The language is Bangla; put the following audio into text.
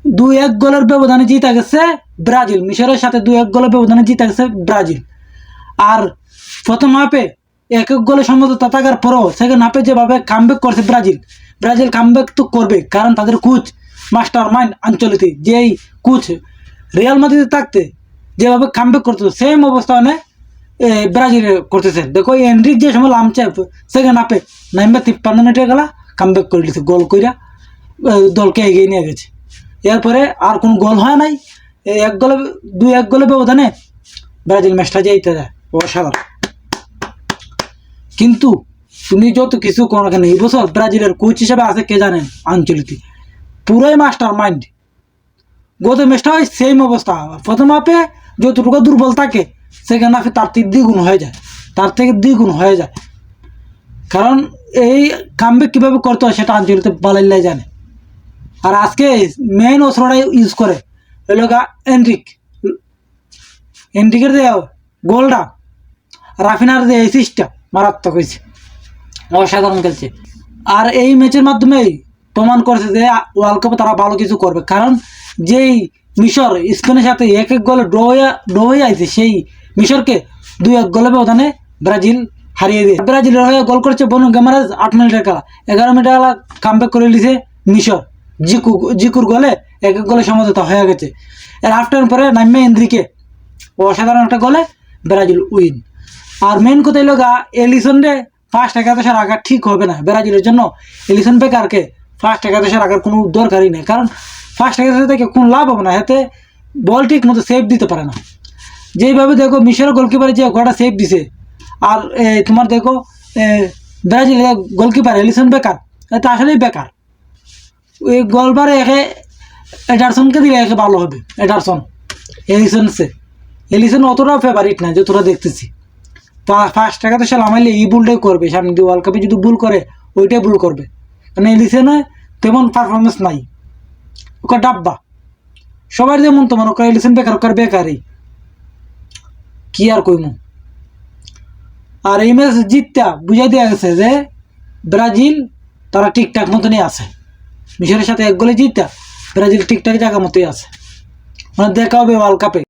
2-1 গোলের ব্যবধানে জিতে গেছে ব্রাজিল। মিশরের সাথে 2-1 গোলের ব্যবধানে জিতে গেছে ব্রাজিল। আর প্রথম হাফে 1-1 গোলে সমতা থাকার পরও সেকেন্ড হাফে যেভাবে কামব্যাক করছে ব্রাজিল কামব্যাক তো করবে, কারণ তাদের কোচ মাস্টার মাইন্ড আঞ্চলিক, যেই কোচ রিয়াল মাদ্রিদে থাকতে যেভাবে কামব্যাক করতে সেম অবস্থা ব্রাজিল করতেছে। দেখো এনরিক যে সময় লামছে সেকেন্ড হাফে নাইম্বা 53 মিনিটে গেলা কামব্যাক করে দিচ্ছে, গোল কইরা দলকে এগিয়ে নিয়ে গেছে। এরপরে আর কোনো গোল হয় নাই, 2-1 গোলে ব্যবধানে ব্রাজিল ম্যাচটা জিতে যায়। অসাধারণ। কিন্তু তুমি যত কিছু করো কেন, এই বছর ব্রাজিলের কোচ হিসেবে আছে কে জানেন? আঞ্চলিক, পুরাই মাস্টার মাইন্ড। গত ম্যাচটা হয় সেম অবস্থা, প্রথম হাফে যতটুকু দুর্বল থাকে সেকেন্ড হাফে তার থেকে দ্বিগুণ হয়ে যায়। কারণ এই কামব্যাক কীভাবে করতে হয় সেটা আঞ্চলিক বালাইলাই জানে। আর আজকে মেইন অস্ত্রটা ইউজ করে ওই লোক এনরিকের যে গোলটা, রাফিনার যে এসিস্টটা মারাত্মক হয়েছে, অসাধারণ খেলছে। আর এই ম্যাচের মাধ্যমেই প্রমাণ করছে যে ওয়ার্ল্ড কাপে তারা ভালো কিছু করবে। কারণ যেই মিশর স্পেনের সাথে 1-1 গোলে ড্র হয়ে আছে, সেই মিশরকে 2-1 গোলে ব্যবধানে ব্রাজিল হারিয়ে দিয়ে ব্রাজিলের হয়ে গোল করেছে বনু গেমারেজ 8 মিনিটের খেলা। 11 মিনিটের খেলা কামব্যাক করে নিয়েছে মিশর, জিকুর গোলে 1-1 গোলে সমঝোতা হয়ে গেছে। এর হাফ টাইম পরে নাইমে এনরিকে অসাধারণ একটা গোলে ব্রাজিল উইন। আর মেন কথা হলো এলিসন রে ফার্স্ট 11 রাখা ঠিক হবে না ব্রাজিলের জন্য। এলিসন বেকারকে ফার্স্ট 11 রাখার কোনো দরকারই নেই, কারণ ফার্স্ট 11 থেকে কোনো লাভ হবে না, এতে বল ঠিক মতো সেভ দিতে পারে না। যেইভাবে দেখো মিশরের গোলকিপারে যে গোটা সেভ দিছে, আর তোমার দেখো ব্রাজিলের গোলকিপার এলিসন বেকার, এটা আসলেই বেকার। ওই গোলবারে এডারসনকে দিলে একে ভালো হবে। এলিসন অতটাও ফেভারিট না যতটা দেখতেছি। ফার্স্ট টাকা তো সে লামাইলে এই ভুলটাই করবে, সামনে দিয়ে ওয়ার্ল্ড কাপে যদি ভুল করে ওইটাই ভুল করবে। কারণ এলিসনে তেমন পারফরমেন্স নাই, ওকে ডাব্বা সবার যেমন তোমার ওকে এলিসন বেকারই কি আর কইমু। আর এই ম্যাচ জিতটা বুঝাই দেওয়া গেছে যে ব্রাজিল তারা ঠিকঠাক মতনই আছে। মিশরের সাথে 1 গোলে জিতটা ব্রাজিল ঠিকঠাক জায়গা মতোই আছে। মানে দেখা হবে ওয়ার্ল্ড কাপে।